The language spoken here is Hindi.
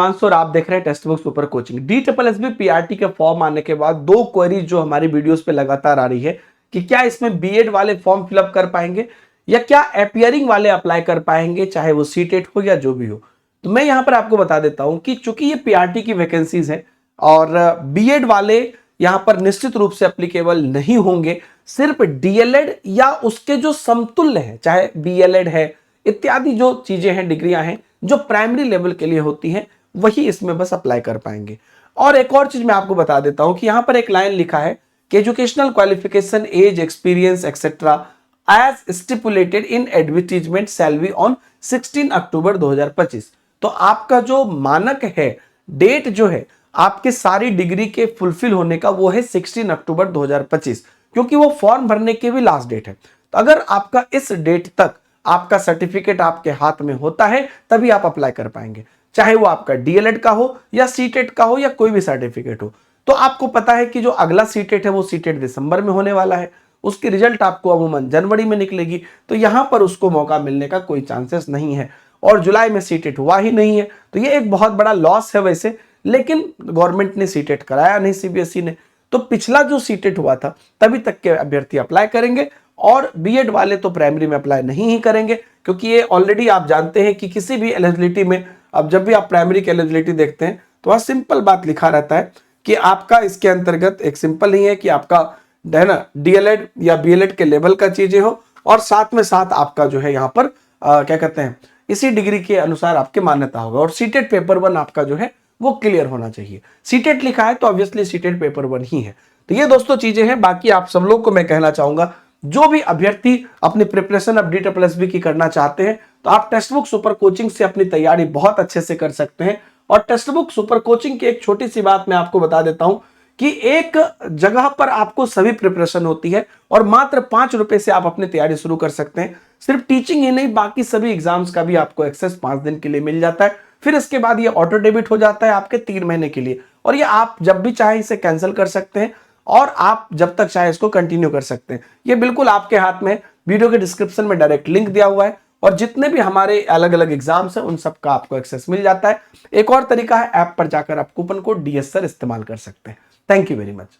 और आप देख रहे हैं text book super coaching. DSSB PRT के फॉर्म आने के बाद दो क्वेरीज जो हमारी वीडियोस पे लगातार आ रही है कि क्या इसमें बीएड वाले फॉर्म फिलअप कर पाएंगे या क्या अपीयरिंग वाले अप्लाई कर पाएंगे, चाहे वो सीटेट हो या जो भी हो। तो मैं यहां पर आपको बता देता हूं कि चूंकि ये PRT की वैकेंसीज है और बीएड वाले यहां पर निश्चित रूप से एप्लीकेबल नहीं होंगे, सिर्फ डीएलएड या उसके जो समतुल्य है, चाहे बीएलएड है इत्यादि जो चीजें हैं, डिग्रियां हैं जो प्राइमरी लेवल के लिए होती हैं, वही इसमें बस अप्लाई कर पाएंगे। और एक और चीज मैं आपको बता देता हूं कि यहां पर एक लाइन लिखा है कि educational qualification, age, experience etcetera as stipulated in advertisement shall be on 16 October 2025। तो आपका जो मानक है, डेट जो है आपके सारी डिग्री के फुलफिल होने का, वो है 16 अक्टूबर 2025, क्योंकि वो फॉर्म भरने की भी लास्ट डेट है। तो अगर आपका इस डेट तक आपका सर्टिफिकेट आपके हाथ में होता है तभी आप अप्लाई कर पाएंगे, चाहे वो आपका डीएलएड का हो या सीटेट का हो या कोई भी सर्टिफिकेट हो। तो आपको पता है कि जो अगला सीटेट है वो सीटेट दिसंबर में होने वाला है, उसकी रिजल्ट आपको अमूमन जनवरी में निकलेगी, तो यहां पर उसको मौका मिलने का कोई चांसेस नहीं है। और जुलाई में सीटेट हुआ ही नहीं है, तो ये एक बहुत बड़ा लॉस है वैसे, लेकिन गवर्नमेंट ने सीटेट कराया नहीं, सीबीएसई ने। तो पिछला जो सीटेट हुआ था तभी तक के अभ्यर्थी अप्लाई करेंगे, और बीएड वाले तो प्राइमरी में अप्लाई नहीं ही करेंगे, क्योंकि ये ऑलरेडी आप जानते हैं कि किसी भी एलिजिबिलिटी में, अब जब भी आप प्राइमरी की एलिजिबिलिटी देखते हैं तो वहां सिंपल बात लिखा रहता है कि आपका इसके अंतर्गत एक सिंपल नहीं है कि आपका है ना डीएलएड या बीएलएड के लेवल का चीजें हो, और साथ में साथ आपका जो है यहाँ पर क्या कहते हैं इसी डिग्री के अनुसार आपकी मान्यता होगा, और सीटेट पेपर 1 आपका जो है वो क्लियर होना चाहिए। सीटेट लिखा है तो ऑब्वियसली सीटेट पेपर 1 ही है। तो ये दोस्तों चीजें हैं। बाकी आप सब लोग को मैं कहना चाहूंगा, जो भी अभ्यर्थी अपनी प्रिपरेशन अब DSSB की करना चाहते हैं तो आप टेक्स्ट बुक सुपर कोचिंग से अपनी तैयारी बहुत अच्छे से कर सकते हैं। और टेक्स्ट बुक सुपर कोचिंग की एक छोटी सी बात मैं आपको बता देता हूं कि एक जगह पर आपको सभी प्रिपरेशन होती है और मात्र 5 रुपए से आप अपनी तैयारी शुरू कर सकते हैं। सिर्फ टीचिंग ही नहीं, बाकी सभी एग्जाम्स का भी आपको एक्सेस 5 दिन के लिए मिल जाता है। फिर इसके बाद ये ऑटो डेबिट हो जाता है आपके 3 महीने के लिए, और ये आप जब भी चाहे इसे कैंसिल कर सकते हैं और आप जब तक चाहे इसको कंटिन्यू कर सकते हैं। ये बिल्कुल आपके हाथ में। वीडियो के डिस्क्रिप्शन में डायरेक्ट लिंक दिया हुआ है, और जितने भी हमारे अलग अलग एग्जाम्स हैं उन सब का आपको एक्सेस मिल जाता है। एक और तरीका है, ऐप पर जाकर आप कूपन कोड DS सर इस्तेमाल कर सकते हैं। Thank you very much.